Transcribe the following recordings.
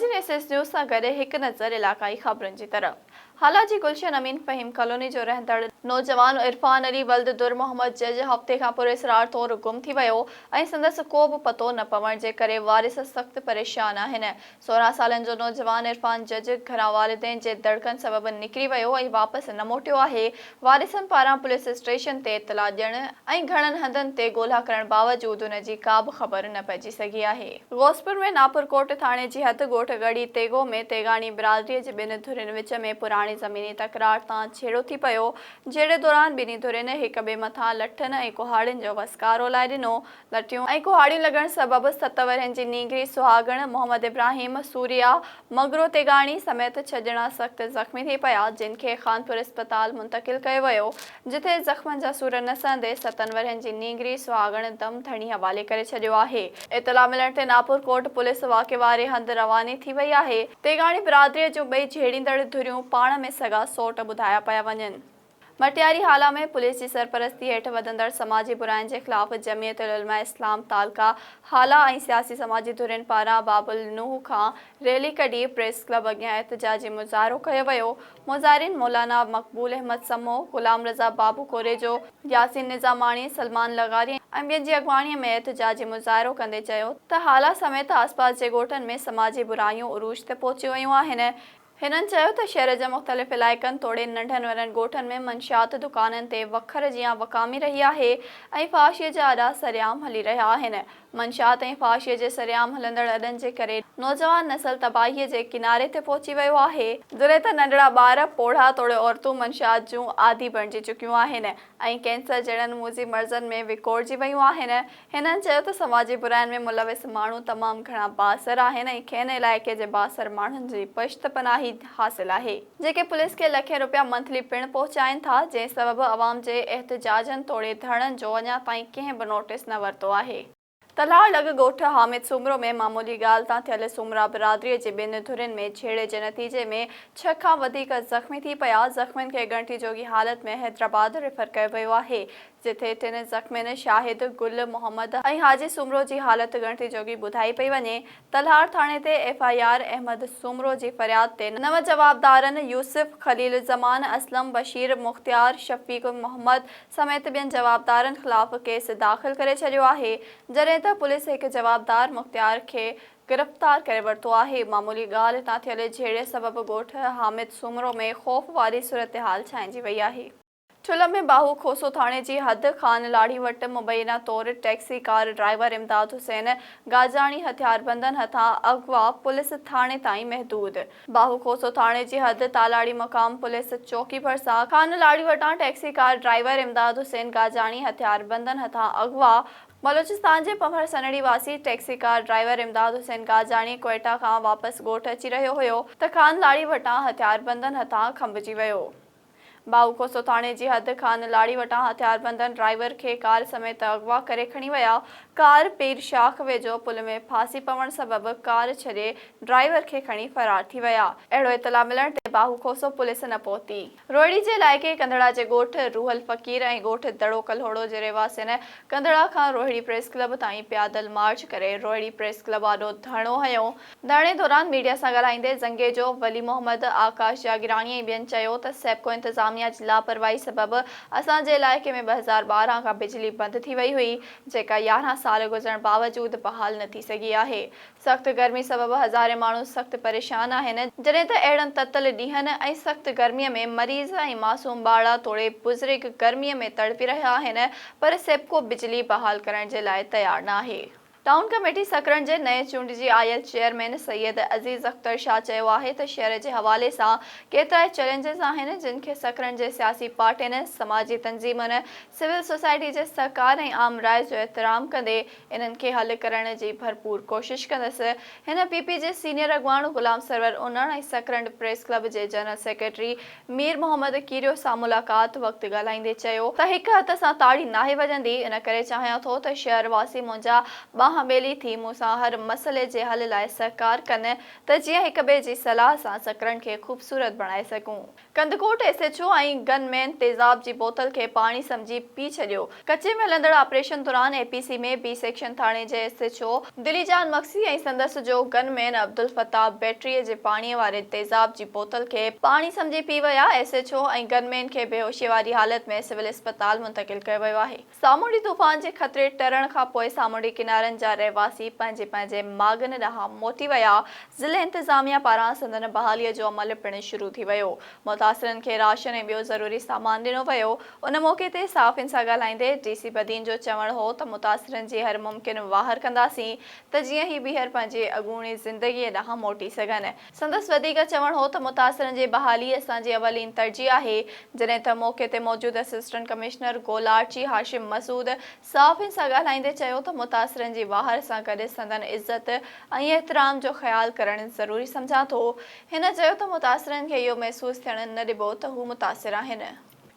नाज़रीन SS news सां गॾु हिकु नज़र इलाक़ाई ख़बरुनि जी तरफ़। हालाजी गुलशन अमीन फ़हीम कॉलोनी जो रहंदड़ नौजवान इरफान अली वल्द दुर मोहम्मद जज हफ़्ते खां पुरस्रार तौरु गुम थी वियो ऐं संदसि को बि पतो न पवण जे करे वारिस सख़्त परेशान आहिनि। 16 सालनि जो नौजवान इरफान जज घरां वालिदैन जे दड़कनि सबबि निकिरी वियो ऐं वापसि न मोटियो आहे। वारिसनि पारां पुलिस स्टेशन ते इतला ॾियण ऐं घणनि हंधनि ते ॻोल्हा करण बावजूदि उन जी का बि ख़बर न पइजी सघी आहे। ग़ौसपुर में नापुरकोट थाणे जी हद ॻोठ गढ़ी तेगो में तेगाणी बिरादरीअ जे ॿिनि धुरियुनि विच में पुराणी ज़मीनी तकरार तां छेड़ो थी पियो, जहिड़े दौरान ॿिन्ही धुरियुनि हिक ॿिए मथां लठनि ऐं कुहाड़ियुनि जो वसकारो लाइ ॾिनो। लठियूं ऐं कुहाड़ियूं लॻण सबबि 7 वरहनि जी नींगरी सुहागण मोहम्मद इब्राहिम सूरिया मगरो तेगाणी समेत 6 ॼणा सख़्त ज़ख़्मी थी पिया, जिन खे खानपुर अस्पताल मुंतक़िल कयो वियो, जिथे ज़ख़्मनि जा सूर नसंदे 7 वरहनि जी नींगरी सुहागण दम धणी हवाले करे छॾियो आहे। इतला मिलण ते नापुरकोट पुलिस वाक़े वारे हंधि रवानी थी वई आहे। तेगाणी बिरादरीअ जूं ॿई झेड़ींदड़ धुरियूं पाण में सॻा सोट ॿुधाया पिया वञनि। मटियारी हाला में पुलिस की सरपरस्ती हेठ वधंदड़ समाजी बुराइनि जे ख़िलाफ़ जमियत उलमा इस्लाम तालका हाला ऐं सियासी समाजी धुरियुनि पारां बाबुल नूह खां रैली कढी प्रेस क्लब अॻियां एहतजाजी मुज़ाहिरो कयो वियो। मुज़ाहिरीन मौलाना मक़बूल अहमद समो, ग़ुलाम रज़ा बाबू कोरेजो, यासीन निज़ामाणी, सलमान लगारी ऐं ॿियनि जी अॻवानीअ में एहतजाजी मुज़ाहिरो कंदे चयो त हाला समेत आसपास जे ॻोठनि में समाजी बुराइयूं उरूज ते पहुची वियूं आहिनि। हिननि चयो त शहर जे मुख़्तलिफ़ इलाइक़नि तोड़े नंढनि वॾनि ॻोठनि में मंशियात दुकाननि ते वखर जियां वकामी रही आहे ऐं फ़ाशीअ जा अॾा सरियाम हली रहिया आहिनि। मंशियात ऐं फ़ाशीअ जे सरियाम हलंदड़ अॾनि जे करे नौजवान नसल तबाहीअ जे किनारे ते पहुची वियो आहे। दुरे त नंढड़ा ॿार, पोढ़ा तोड़े औरतूं मंशियात जूं आदी बणिजी चुकियूं आहिनि ऐं कैंसर जहिड़नि मुज़ी मर्ज़नि में विकोड़जी वियूं आहिनि। हिननि चयो त समाजी बुराइनि में मुलविस माण्हू तमामु घणा बासर आहिनि ऐं खेनि इलाइक़े जे बासर माण्हुनि जी पश्त पनाही हासिल आहे, जेके पुलिस के लखें रुपया मंथली पिण पहुचाइनि था, जंहिं सबबि अवाम जे एहतजाजनि तोड़े धरणनि जो अञा ताईं कंहिं बि नोटिस न वरितो आहे। तलाह लॻ ॻोठ हामिद सूमरो में मामूली ॻाल्हि तां थियल सूमरा बिरादरीअ जे ॿिनि धुरियुनि में छेड़े जे नतीजे में 6 खां वधीक ज़ख़्मी थी पिया। ज़ख़्मियुनि खे ॻणिती जोगी हालत में हैदराबाद रेफर कयो वियो आहे, जिथे 3 ज़ख़्मियुनि शाहिद, गुल मोहम्मद ऐं हाजी सूमरो जी हालत ॻणिती जोगी ॿुधाई पई वञे। तलहार थाणे ते FIR अहमद सूमरो जी फ़रियाद ते 9 जवाबदारनि यूसुफ, खलील ज़मान, असलम, बशीर, मुख्तियार, शफ़ीक मोहम्मद समेत ॿियनि जवाबदारनि ख़िलाफ़ केस दाख़िल करे छॾियो आहे, जॾहिं त पुलिस हिकु जवाबदार मुख्तियार खे गिरफ़्तार करे वरितो आहे। मामूली ॻाल्हि तां थियल झेड़े सबबि ॻोठ हामिद सूमरो में ख़ौफ़ वारी सूरतहाल छांइजी वई आहे। ठुल में बाहू खोसो थाणे जी हद खान लाड़ी वटि मुबैना तौरु टैक्सी कार ड्राइवर इमदाद हुसैन गाजाणी हथियारबंदनि हथां अगवा पुलिस थाणे ताईं महदूद। बाहू खोसो थाणे जी हद तालाड़ी मक़ाम पुलिस चौकी भरिसां खान लाड़ी वटां टैक्सी कार ड्राइवर इमदाद हुसैन गाजाणी हथियारबंदनि हथां अगवा। बलोचिस्तान जे पमर सनड़ी वासी टैक्सी कार ड्राइवर इमदाद हुसैन गाजाणी क्वेटा खां वापसि ॻोठ अची रहियो हुयो त खान लाड़ी वटां हथियारबंदनि हथां खंभिजी वियो। बाहू खोसो थाणे जी हद खान लाड़ी वटां हथियारबंदनि ड्राइवर खे कार समेत अगवा करे खणी विया। कार पीर शाख वेझो पुल में फासी पवण सबबि कार छॾे ड्राइवर खे खणी फरार थी विया। अहिड़ो इतला मिलण ते बाहू खोसो पुलिस न पहुती। रोहिड़ी जे इलाइक़े कंधड़ा जे ॻोठ रूहल फ़कीर ऐं ॻोठ दड़ो कल्होड़ो जे रहवासियुनि कंधड़ा खां रोहिड़ी प्रेस क्लब ताईं प्यादल मार्च करे रोहिड़ी प्रेस क्लब आॾो धरणो हयो। धरणे दौरान मीडिया सां ॻाल्हाईंदे ज़ंगे जो वली मोहम्मद, आकाश जागिराणी ऐं ॿियनि चयो त सेप्को इंतज़ामिया जी लापरवाही सबबि असांजे इलाइक़े में 2012 खां बिजली बंदि थी वई हुई, जेका 11 साल गुज़रण बावजूदि बहाल न थी सघी आहे। सख़्त गर्मी सबबि हज़ारे माण्हू सख़्त परेशान आहिनि, जॾहिं त अहिड़नि ततल ॾींहंनि ऐं सख़्त गर्मीअ में मरीज़ ऐं मासूम ॿार तोड़े बुज़ुर्ग गर्मीअ में तड़पी रहिया आहिनि, पर सेप्को बिजली बहाल करण जे लाइ तयारु न आहे। टाउन कमेटी सकरन जे नए चूंडिजी आयल चेयरमैन सैयद अज़ीज़ अख्तर शाह चयो आहे त शहर जे हवाले सां केतिरा चैलेंजेस आहिनि, जिन खे सकरन जे सियासी पार्टियुनि, समाजी तंज़ीमुनि, सिविल सोसाइटी जे सहकार ऐं आम राय जो एहतराम कंदे इन्हनि खे हल करण जी भरपूर कोशिश कंदसि। हिन PP जे सीनियर अॻवान ग़ुलाम सरवर उन्हण ऐं सकरन प्रेस क्लब जे जनरल सेक्रेटरी मीर मोहम्मद कीरियो सां मुलाक़ात वक़्तु ॻाल्हाईंदे चयो त हिक हथ सां ताड़ी नाहे वॼंदी, इन करे चाहियां थो त शहरवासी मुंहिंजा हमेली थी मूंसां हर मसइले जे हल लाइ सहकार कनि त जीअं हिक ॿिए जी सलाह सां सकरनि खे ख़ूबसूरत बणाए सघूं। कंदकोट एसएचओ ऐं गनमैन तेज़ाब जी बोतल खे पाणी समझी पी छॾियो। कचे में हलंदड़ ऑपरेशन दौरान एपीसी में बी सेक्शन थाणे जे एसएचओ दिलीजान मक्सी ऐं संदसि जो गनमैन अब्दुल फताह बैटरीअ जे पाणीअ वारे तेज़ाब जी बोतल खे पाणी समझी पी विया। एसएचओ ऐं गनमैन खे बेहोशी वारी हालत में सिविल अस्पताल मुंतकिल कयो वियो आहे। सामूंडी तूफ़ान जे ख़तरे टरण खां पोइ सामूंडी किनारनि जा रहवासी पंहिंजे पंहिंजे माॻनि ॾांहुं मोटी विया। ज़िले इंतिज़ामिया पारां संदन बहालीअ जो अमल पिणु शुरू थी वियो। मुतासिरनि खे राशन ऐं ॿियो ज़रूरी सामान ॾिनो वियो। उन मौक़े ते साफ़िन सां ॻाल्हाईंदे डीसी बदीन जो चवणु हो त मुतासिरनि जी हर मुमकिन वाहर कंदासीं त जीअं ई ॿीहर पंहिंजे अॻूणी ज़िंदगीअ ॾांहुं मोटी सघनि। संदसि वधीक चवणु हो त मुतासिरनि जी बहाली असांजी अवलीन तरजीह आहे। जॾहिं त मौक़े ते मौजूदु असिस्टेंट कमिश्नर गोलाची हाशिम मसूद साफ़िन सां ॻाल्हाईंदे चयो त मुतासिरनि जी वाहर सां गॾु संदन इज़त ऐं एहतराम जो ख़्यालु करणु ज़रूरी सम्झां थो। हिन चयो त मुतासिरनि खे इहो महसूसु थियणु न ॾिबो त हू मुतासिर आहिनि।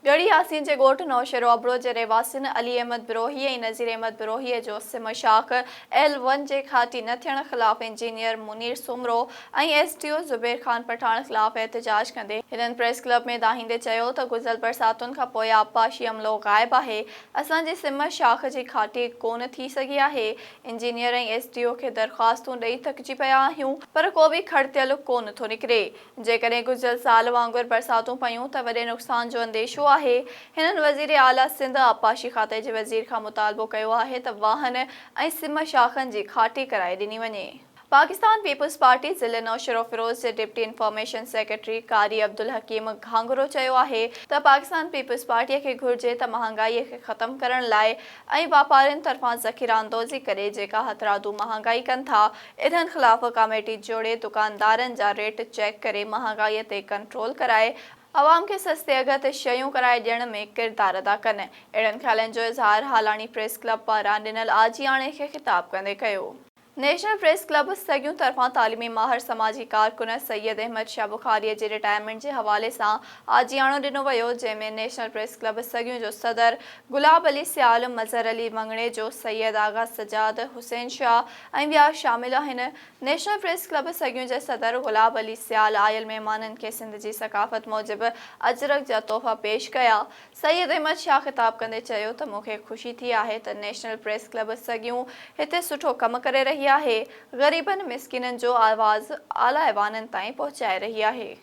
गढ़ी यासीन जे ॻोठ नौशेरो अबड़ो जे रहवासियुनि अली अहमद बिरोही ऐं नज़ीर अहमद बिरोहीअ जो सिम शाख L1 जे खाती न थियण ख़िलाफ़ इंजीनियर मुनीर सुमरो ऐं एसडीओ ज़ुबैर ख़ान पठान ख़िलाफ़ एहतजाज कंदे हिननि प्रेस क्लब में दाहींदे चयो त गुज़िरियल बरसातुनि खां पोइ आबपाशी अमलो ग़ाइबु आहे। असांजी सिम शाख जी खाती कोन थी सघी आहे। इंजीनियर ऐं एसडीओ खे दरख़्वास्तूं ॾेई थकिजी पिया आहियूं पर को बि खड़तियल कोन थो निकिरे। जेकॾहिं गुज़िरियल साल वांगुरु बरसातूं पयूं त वॾे नुक़सान जो अंदेशो आहे। हिननि वज़ीर आला सिंध आबपाशी खाते जे वज़ीर खां मुतालबो कयो आहे त वाहन ऐं सिम शाखनि जी खाटी कराए ॾिनी वञे। पाकिस्तान पीपल्स पार्टी ज़िले नौशेरो फिरोज़ जे डिप्टी इंफॉर्मेशन सेक्रेटरी कारी अब्दुल हकीम घांगरो चयो आहे त पाकिस्तान पीपल्स पार्टीअ खे घुर्जे त महांगाईअ खे ख़तमु करण लाइ ऐं वापारियुनि तरफ़ां ज़ख़ीरा अंदोज़ी करे जेका हथरादू महांगाई कनि था इन्हनि ख़िलाफ़ कमेटी जोड़े दुकानदारनि जा रेट चेक करे महांगाईअ ते कंट्रोल कराए अवाम खे सस्ते अघ ते शयूं कराए ॾियण में किरदारु अदा कनि। अहिड़नि ख़्यालनि जो इज़हार हालाणी प्रेस क्लब पारां ॾिनल आजियाणे खे ख़िताब कंदे कयो। नेशनल प्रेस क्लब सॻियूं तरफ़ां तालीमी माहिर समाजी कारकुन सैयद अहमद शाह बुखारीअ जे रिटायरमेंट जे हवाले सां आजियाणो ॾिनो वियो जंहिंमें नेशनल प्रेस क्लब सॻियूं जो सदर गुलाब अली सियाल मज़हर अली मंगणे जो सैयद आगा सजाद हुसैन शाह ऐं ॿिया शामिल आहिनि। नेशनल प्रेस क्लब सॻियूं जे सदर गुलाब अली सियाल आयल महिमाननि खे सिंध जी सकाफ़त मूजिबि अजरक जा तोहफ़ा पेश कया। सैयद अहमद शाह ख़िताब कंदे चयो त मूंखे ख़ुशी थी आहे त नेशनल प्रेस क्लब सॻियूं हिते सुठो कमु करे रही आहे। ग़रीबनि मिसकिननि जो आवाज़ आला ऐवाननि ताईं पहुचाए रही आहे।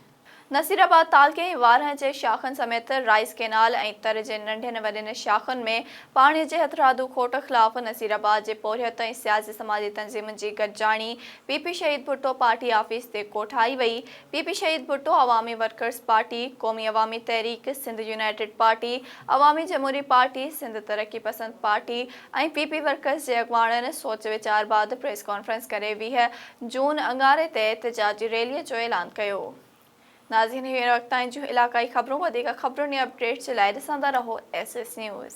नसीराबाद तालके ऐं वारह जे शाखनि समेत राइस केनाल ऐं तर जे नंढनि वॾनि शाखुनि में पाणीअ जे हथरादू खोट ख़िलाफ़ नसीराबाद जे पोरियत ऐं सियासी समाजी तंज़ीमुनि जी गॾिजाणी पीपी शहीद भुट्टो पार्टी ऑफिस ते कोठाई वई। पीपी शहीद भुट्टो अवामी वर्कर्स पार्टी, क़ौमी अवामी तहरीक, सिंध यूनाइटेड पार्टी, अवामी जमहूरी पार्टी, सिंध तरक़ी पसंद पार्टी ऐं पीपी वर्कर्स जे अॻुवाणनि सोच वीचार बाद प्रेस कॉन्फ्रेंस करे 20 जून अंगारे ते एहतजाजी रैलीअ जो ऐलान कयो। नाज़रीन, हिन वक़्त ताईं जूं इलाक़ाई ख़बरूं। वधीक ख़बरुनि या अपडेट्स जे लाइ ॾिसंदा रहो SS न्यूज़।